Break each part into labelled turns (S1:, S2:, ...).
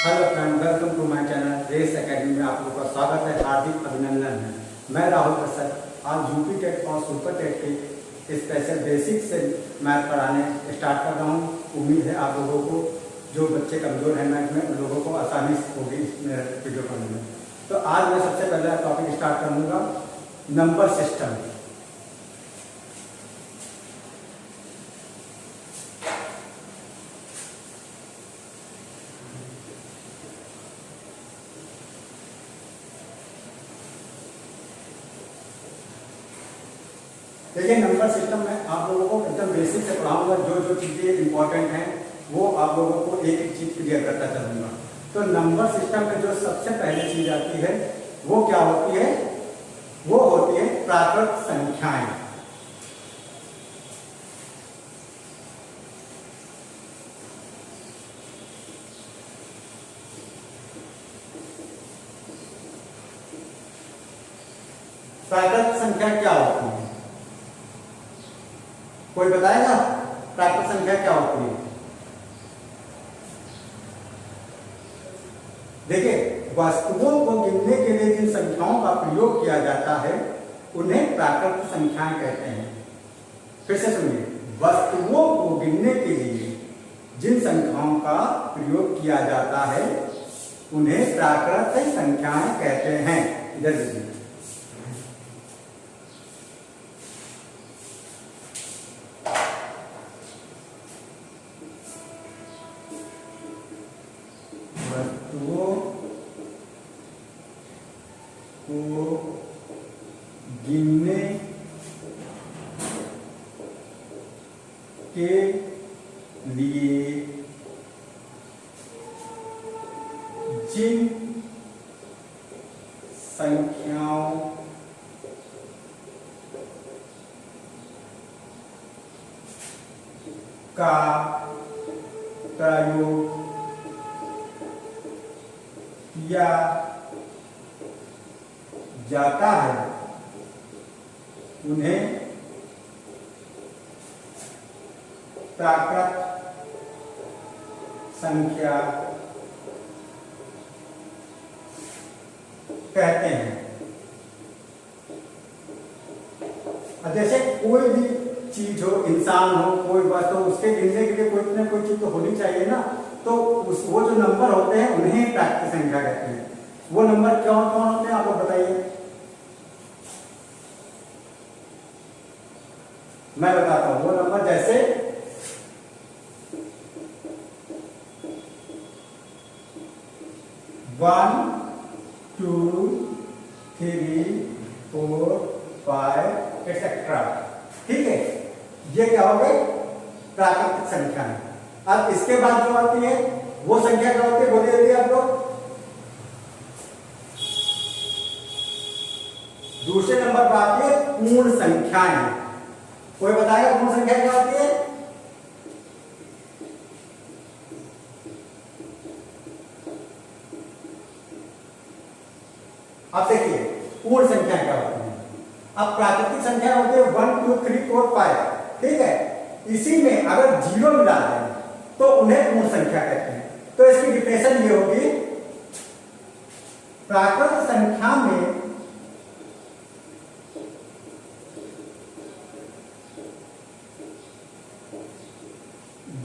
S1: Hello friend, welcome to my channel race academy में आप लोगों का स्वागत है, हार्दिक अभिनंदन है। मैं राहुल प्रसाद आज यूपी टेट और सुपर टेट के स्पेशल बेसिक से मैथ पढ़ाने स्टार्ट कर रहा हूँ। उम्मीद है आप लोगों को, जो बच्चे कमज़ोर हैं मैथ में, उन लोगों को आसानी होगी इस वीडियो पढ़ने में। तो आज मैं सबसे पहले टॉपिक स्टार्ट करूँगा नंबर सिस्टम। देखिए, नंबर सिस्टम में आप लोगों को एकदम बेसिक से पढ़ाऊंगा। जो जो चीज़ें इंपॉर्टेंट हैं वो आप लोगों को एक एक चीज़ क्लियर करता चलूंगा। तो नंबर सिस्टम में जो सबसे पहली चीज़ आती है वो क्या होती है? वो होती है प्राकृत संख्याएं। प्राकृत संख्या क्या होती है? कोई बताएगा प्राकृत संख्या क्या होती है? देखिए, वस्तुओं को गिनने के लिए जिन संख्याओं का प्रयोग किया जाता है उन्हें प्राकृत संख्याएं कहते हैं। फिर से सुनिए, वस्तुओं को गिनने के लिए जिन संख्याओं का प्रयोग किया जाता है उन्हें प्राकृत संख्याएं कहते हैं। इधर देखिए, वस्तुओं को गिनने के लिए जिन संख्याओं का प्रयोग किया जाता है उन्हें प्राकृत संख्या कहते हैं। जैसे कोई भी चीज हो, इंसान हो, कोई वस्तु हो, उसके गिनने के लिए कोई ना कोई चीज तो होनी चाहिए ना। तो वो जो नंबर होते हैं उन्हें प्राकृत संख्या कहते हैं। वो नंबर कौन कौन होते हैं आप लोग बताइए? मैं बताता हूं। वो नंबर जैसे 1 2 3 4 5 एक्सेट्रा। ठीक है, ये क्या हो गई? प्राकृतिक संख्या है। अब इसके बाद जो आती है वो संख्या क्या होती है? बोलिए जल्दी आप लोग। दूसरे नंबर पर आती है पूर्ण संख्याएं। कोई बताएगा पूर्ण संख्या क्या होती है? अब देखिए, पूर्ण संख्या क्या होती है। अब प्राकृतिक संख्या होती है 1 2 3 4 5। ठीक है, इसी में अगर जीरो मिला दें तो उन्हें पूर्ण संख्या कहते हैं। तो इसकी डिफिनेशन ये होगी, प्राकृत संख्या में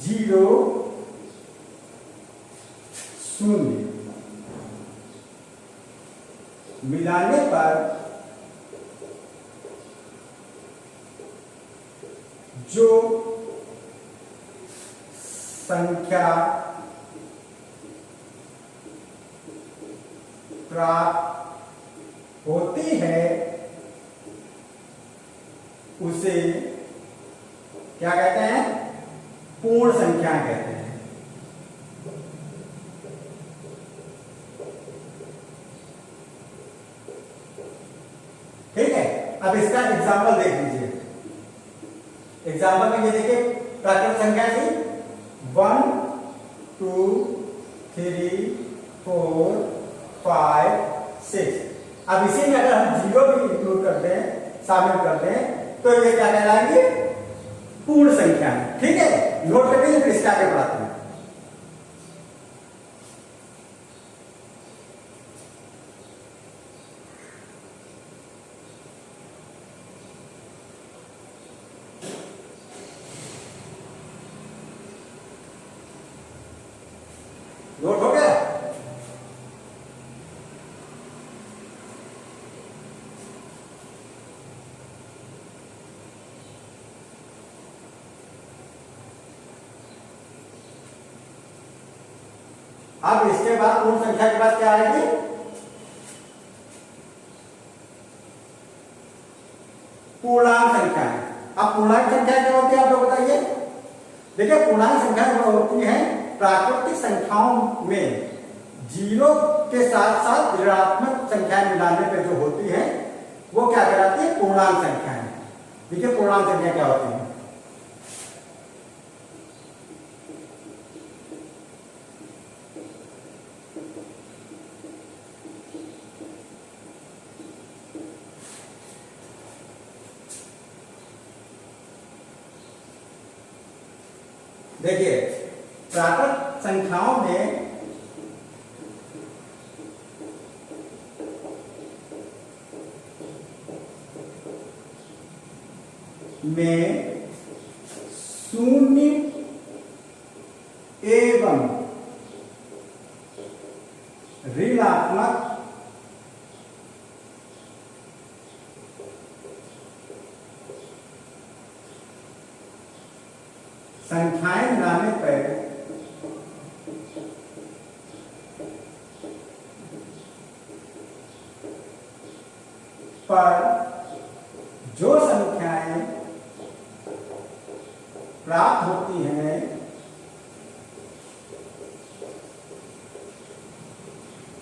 S1: जीरो शून्य मिलाने पर जो संख्या प्राप्त होती है उसे क्या कहते हैं? पूर्ण संख्या कहते हैं। ठीक है, अब इसका एग्जाम्पल देख लीजिए। एग्जाम्पल में ये देखिए, प्राकृत संख्या थी 1 2 3 4 5 6। अब इसी में अगर हम जीरो भी इंक्लूड कर दें, शामिल कर दें, तो ये क्या कहलाएंगे? पूर्ण संख्या है। ठीक है, नोट करके फिर इसके आगे बढ़ाते हैं। अब इसके बाद पूर्ण संख्या के बाद क्या आएगी? पूर्णांक संख्या है। अब पूर्णांक संख्या क्या होती है आप लोग बताइए। देखिए पूर्णांक संख्या जो होती है प्राकृतिक संख्याओं में जीरो के साथ साथ ऋणात्मक संख्याएं मिलाने पे जो होती है वो क्या कहलाती है? पूर्णांक संख्या है। देखिए पूर्णांक संख्या क्या होती है? देखिए प्राकृत संख्याओं में शून्य एवं ऋणात्मक संख्याएं मिलाने पर जो संख्याएं प्राप्त होती हैं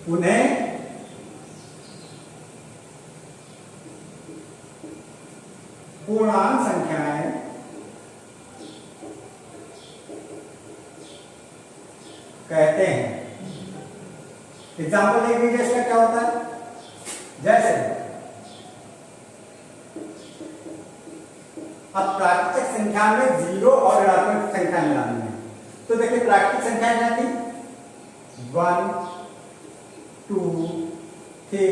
S1: उन्हें पूर्णांक संख्याएं कहते हैं। एग्जाम्पल देख लीजिए इसका क्या होता है। जैसे अब प्राकृतिक संख्या में जीरो और ऋणात्मक संख्या मिलानी है तो देखिए प्राकृतिक संख्या क्या थी? 1 2 3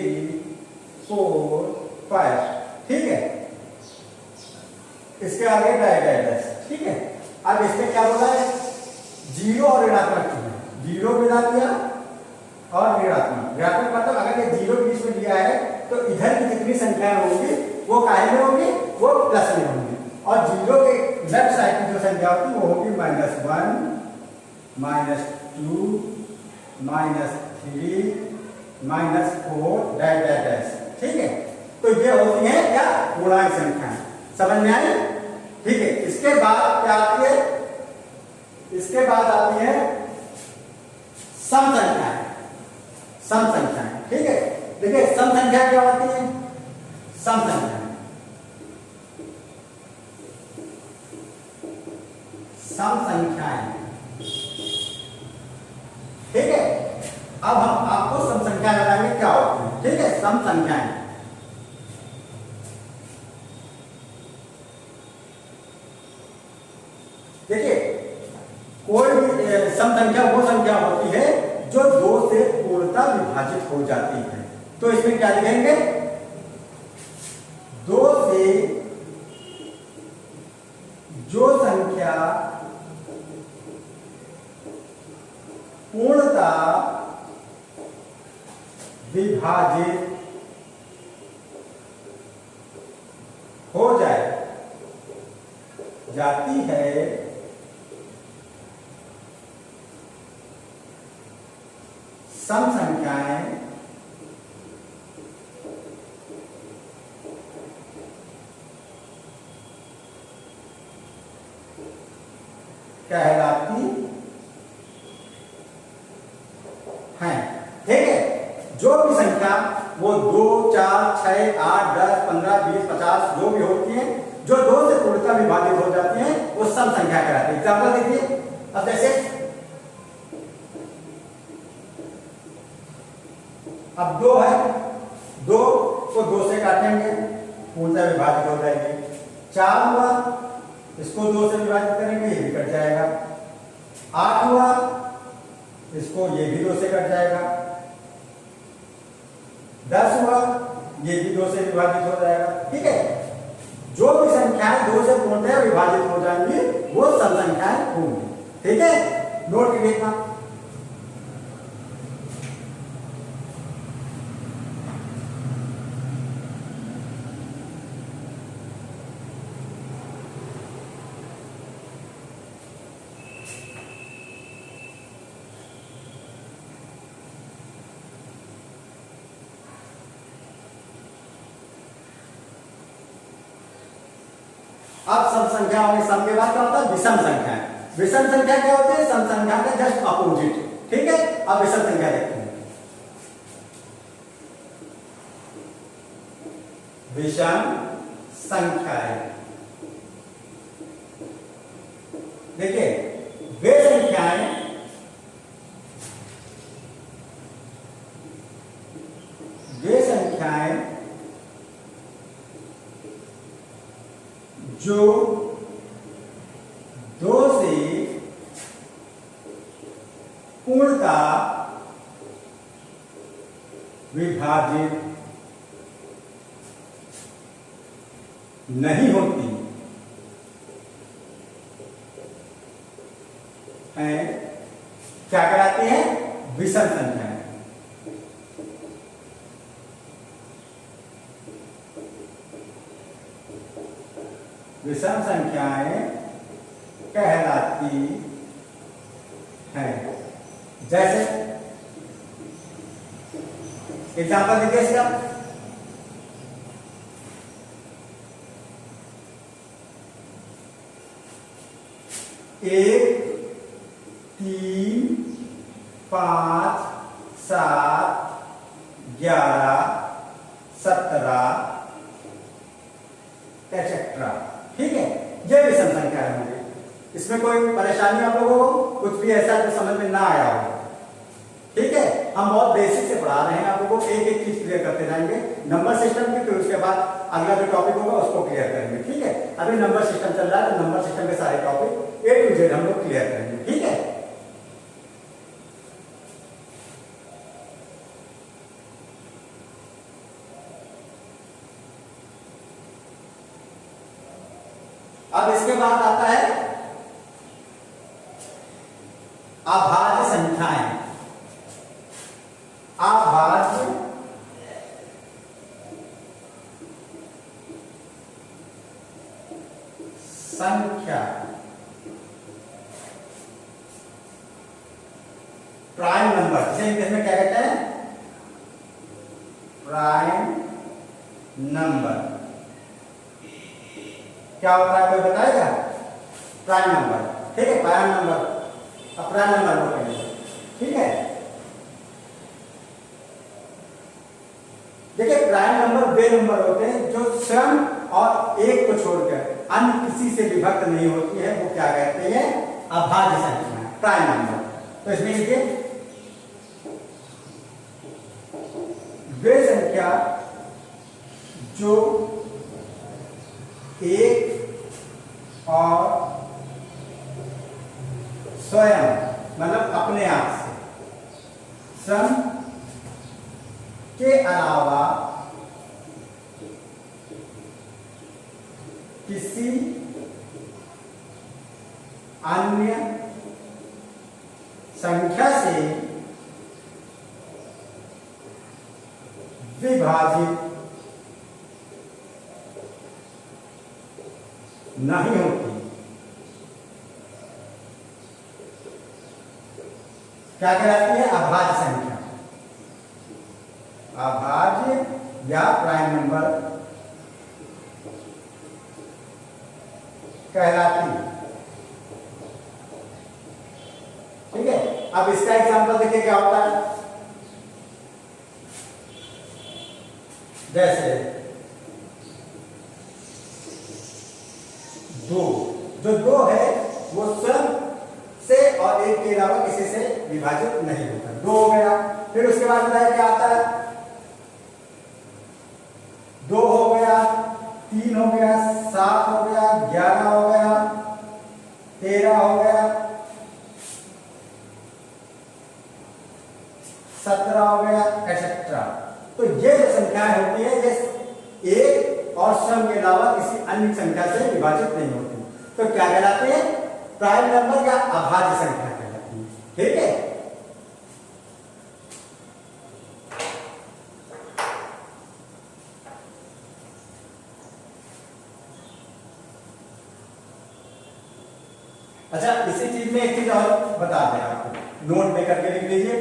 S1: 4 5, ठीक है। इसके आगे डायस, ठीक है। अब इसमें क्या बोला है? जीरो और ऋणात्मक चीज, जीरो मिला दिया और ऋणात्मक। ऋणात्मक मतलब अगर ये जीरो बीच में दिया है तो इधर की जितनी संख्याएं होंगी वो काहे में होंगी? वो प्लस में होंगी। और जीरो के लेफ्ट साइड की जो संख्या होती है वो होगी -1 -2 -3 -4 डैश, ठीक है। तो ये होती है क्या? पूर्णांक संख्या। समझ में आई? ठीक है। इसके बाद क्या आती है? इसके बाद आती है सम संख्याएं। सम संख्याएं, ठीक है। देखिए सम संख्या क्या होती है? सम संख्या सम संख्याएं, ठीक है। अब हम आपको सम संख्या बताएंगे क्या होती है, ठीक है। सम संख्याएं देखिए कोई भी सम संख्या वो संख्या होती है जो 2 से पूर्णतः विभाजित हो जाती है। तो इसमें क्या लिखेंगे? 2 से जो संख्या पूर्णतः विभाजित हो जाती है सम संख्याएं कहलाती हैं, ठीक है। जो भी संख्या वो 2 4 6 8 10 15 20 50 जो भी होती है जो 2 से पूर्णतः विभाजित हो जाती है वो सम संख्या कहलाती है। एग्जाम्पल देखिए। अब जैसे अब 2 है, 2 को 2 से काटेंगे पूर्णतः विभाजित हो जाएगी। 4 हुआ, इसको 2 से विभाजित करेंगे ये भी कट जाएगा। 8 हुआ, इसको ये भी 2 से कट जाएगा। 10 हुआ, ये भी 2 से विभाजित हो जाएगा, ठीक है। जो भी संख्याएं 2 से पूर्णतः विभाजित हो जाएंगी वो सम संख्याएं होंगी, ठीक है। नोट कर देखना। अब सम संख्या होगी, सम के बाद क्या होता है विषम संख्या। विषम संख्या क्या होती है, सम संख्या का जस्ट अपोजिट। ठीक है, अब विषम संख्या देखते हैं। विषम संख्याएं, देखिए वे संख्याएं जो दो से पूर्णता विभाजित नहीं होती हैं, क्या कहलाती है, विषम संख्याएं। विषम संख्याएं कहलाती हैं। जैसे एग्जाम्पल देखिए इसका, एक, 3, 5, 7, 11, 17 एक्सेट्रा। ठीक है, ये विषम संख्या है हमारी। इसमें कोई परेशानी आप लोगों को कुछ भी ऐसा जो समझ में ना आया हो, ठीक है, हम बहुत बेसिक से पढ़ा रहे हैं आप लोगों को, एक एक चीज क्लियर करते जाएंगे, नंबर सिस्टम की, फिर उसके बाद अगला जो टॉपिक होगा उसको क्लियर करेंगे। ठीक है, अभी नंबर सिस्टम चल रहा है तो नंबर सिस्टम के सारे टॉपिक A to Z हम लोग क्लियर करेंगे। ठीक है, अब इसके बाद आता है अभाज्य संख्याएं। अभाज्य संख्या, प्राइम नंबर, जिसे इंग्लिश में क्या कहते हैं, प्राइम नंबर। क्या होता है कोई बताएगा, प्राइम नंबर। ठीक है, प्राइम नंबर, अब प्राइम नंबर को कहेंगे। ठीक है, देखिए प्राइम नंबर वे नंबर होते हैं जो स्वयं और एक को छोड़कर अन्य किसी से विभक्त नहीं होती है, वो क्या कहते हैं, अभाज्य संख्या, प्राइम नंबर। तो इसमें लिखिए वे संख्या जो एक और स्वयं मतलब अपने आप से, स्वयं के अलावा किसी अन्य संख्या से विभाजित नहीं होती, क्या कहलाती है, अभाज्य संख्या। अभाज्य या प्राइम नंबर कहलाती है। ठीक है, अब इसका एग्जांपल देखिए क्या होता है। जैसे दो, जो दो है वो स्वयं से और एक के अलावा किसी से विभाजित नहीं होता, दो हो गया। फिर उसके बाद बताया क्या आता है, दो हो गया, 3 हो गया, 7 हो गया, 11 हो गया, 13 हो गया, 17 हो गया, एक्सेट्रा। तो ये जो संख्याएं होती है ये एक और स्वयं के अलावा किसी अन्य संख्या से विभाजित नहीं होती, तो क्या कहलाते हैं, प्राइम नंबर या अभाज्य संख्या कहलाती है। ठीक है, अच्छा इसी चीज में एक चीज और बता दें आपको, नोट में करके लिख लीजिए।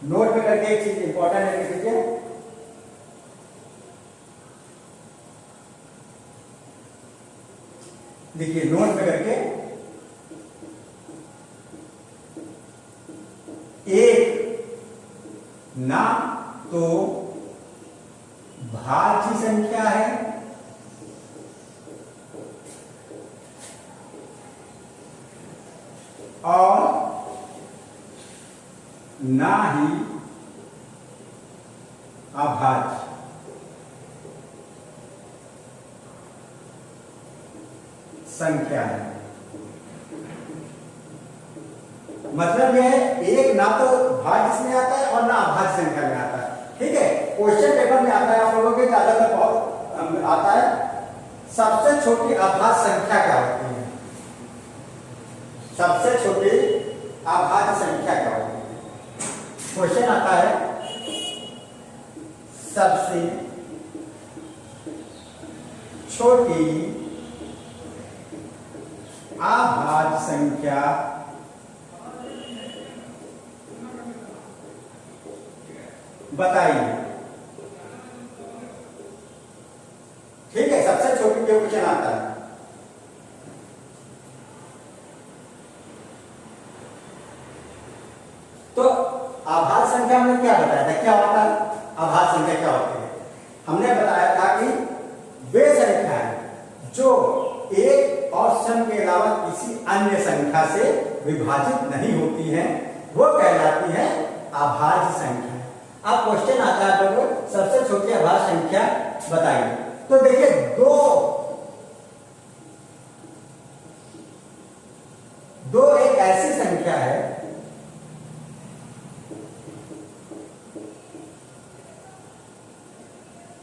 S1: नोट में करके एक चीज इंपॉर्टेंट है, लिख लीजिए। देखिए नोट में करके, एक ना तो भाज्य संख्या है और ना ही अभाज्य। संख्या है। मतलब यह है एक ना तो भाज्य में आता है और ना अभाज्य संख्या में आता है। ठीक है, क्वेश्चन पेपर में आता है आप लोगों के ज्यादातर बहुत आता है, सबसे छोटी अभाज्य संख्या क्या होती है? सबसे छोटी अभाज्य संख्या क्या होती है? क्वेश्चन आता है सबसे छोटी अभाज्य संख्या बताइए। ठीक है, सबसे छोटी जो क्वेश्चन आता है। तो अभाज्य संख्या में क्या बताया था, क्या होता है अभाज्य संख्या क्या होती है? हमने बताया था कि वे संख्याएं जो एक और सम के अलावा किसी अन्य संख्या से विभाजित नहीं होती हैं, वो कहलाती है अभाज्य संख्या। अब क्वेश्चन आता है लोगों, सबसे छोटी अभाज्य संख्या बताइए। तो देखिए दो एक ऐसी संख्या है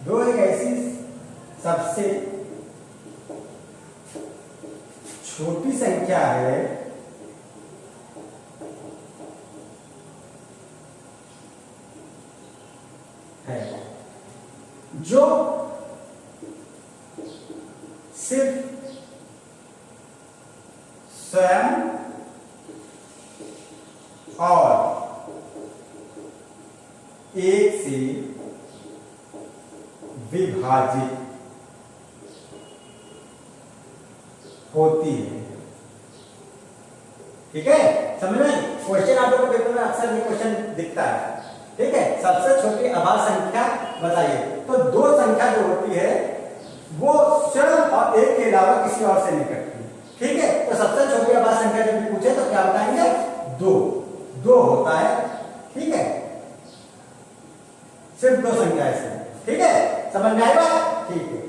S1: दो एक ऐसी सबसे छोटी संख्या है जो सिर्फ स्वयं और एक से विभाजित होती है। ठीक है, समझ में? क्वेश्चन आप लोगों को पेपर में अक्सर ये क्वेश्चन दिखता है। ठीक है, सबसे छोटी अभाज्य संख्या बताइए। तो दो संख्या जो होती है वो स्वयं और एक के अलावा किसी और से नहीं करती। ठीक है, तो सबसे छोटी अभाज्य संख्या जब पूछे तो क्या बताएंगे? दो होता है। ठीक है, सिर्फ दो संख्या है। ठीक है, समझ में आई बात? ठीक है,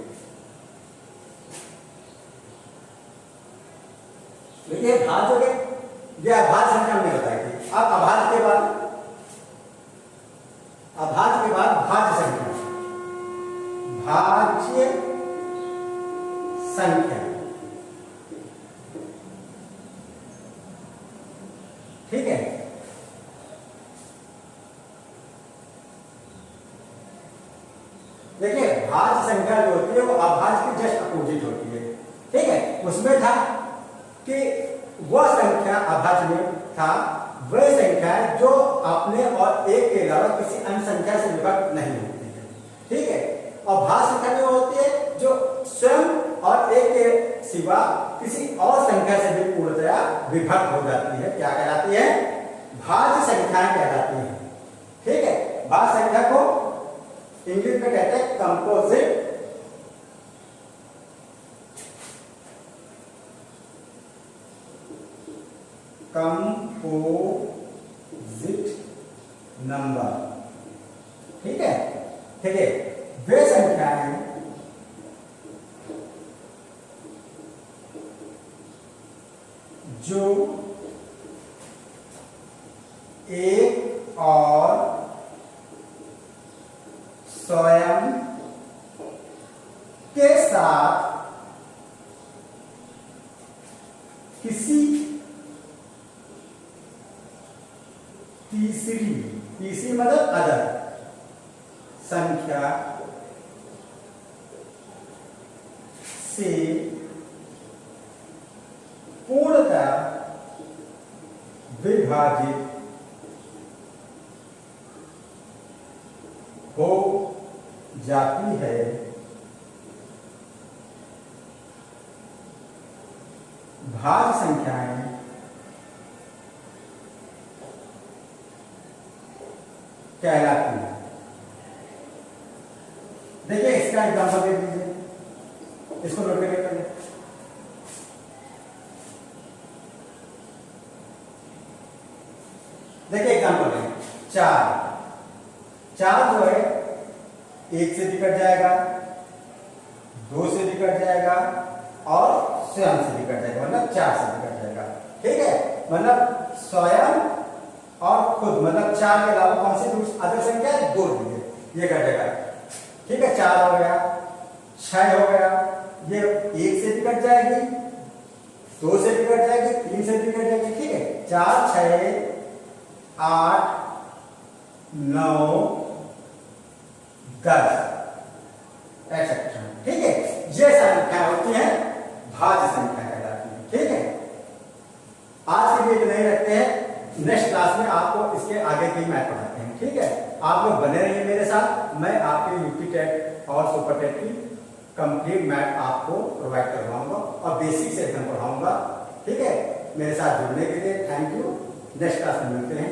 S1: देखिए भाज्य हो गए, ये अभाज्य संख्या हमने बताई थी। अब अभाज्य के बाद भाज्य संख्या। भाज्य संख्या, ठीक है। देखिए भाज्य संख्या जो होती है वो अभाज्य की जस्ट अपोजिट होती है। ठीक है, उसमें था कि वह संख्या अभाज्य में था वह संख्या है जो अपने और एक के अलावा किसी अन्य संख्या से विभक्त नहीं होती है। ठीक है, और भाज्य संख्या में होती है जो स्वयं और एक के सिवा किसी और संख्या से भी पूर्णतया विभक्त हो जाती है। क्या कहलाती है? भाज्य संख्याएं कहलाती है। ठीक है, भाज्य संख्या को इंग्लिश में कहते हैं कंपोजिट नंबर। ठीक है, ठीक है, वे संख्याएं जो एक और स्वयं के साथ किसी तीसरी मतलब अदर संख्या से पूर्णतः विभाजित हो जाती है भाज्य संख्याएं कहलाती हैं। देखिए इसका एग्जांपल दे दीजिए, इसको नोट करके पहले। देखिए एग्जांपल है, 4 जो है 1 से भी कट जाएगा, 2 से भी कट जाएगा और स्वयं से भी कट जाएगा, मतलब 4 से भी कट जाएगा। ठीक है, मतलब स्वयं और खुद, मतलब 4 के अलावा कौन सी दूसरी अदर संख्या है, 2 दीजिए, ये कट जाएगा। ठीक है, 4 हो गया, 6 हो गया, ये 1 से भी कट जाएगी, 2 से भी कट जाएगी, 3 से भी कट जाएगी। ठीक है, 4 6 8 9 10 एक्सेट्रा। ठीक है, ये संख्या होती है भाज्य संख्या कहलाती है। ठीक है, आज के लिए इतना ही रखते हैं, नेक्स्ट क्लास में आपको इसके आगे की मैथ पढ़ाते हैं। ठीक है, आप लोग बने रहिए मेरे साथ, मैं आपके यूपी टेट और सुपर टेट की कंप्लीट मैथ आपको प्रोवाइड करवाऊंगा और बेसिक से एकदम पढ़ाऊंगा। ठीक है, मेरे साथ जुड़ने के लिए थैंक यू। नेक्स्ट क्लास में मिलते हैं।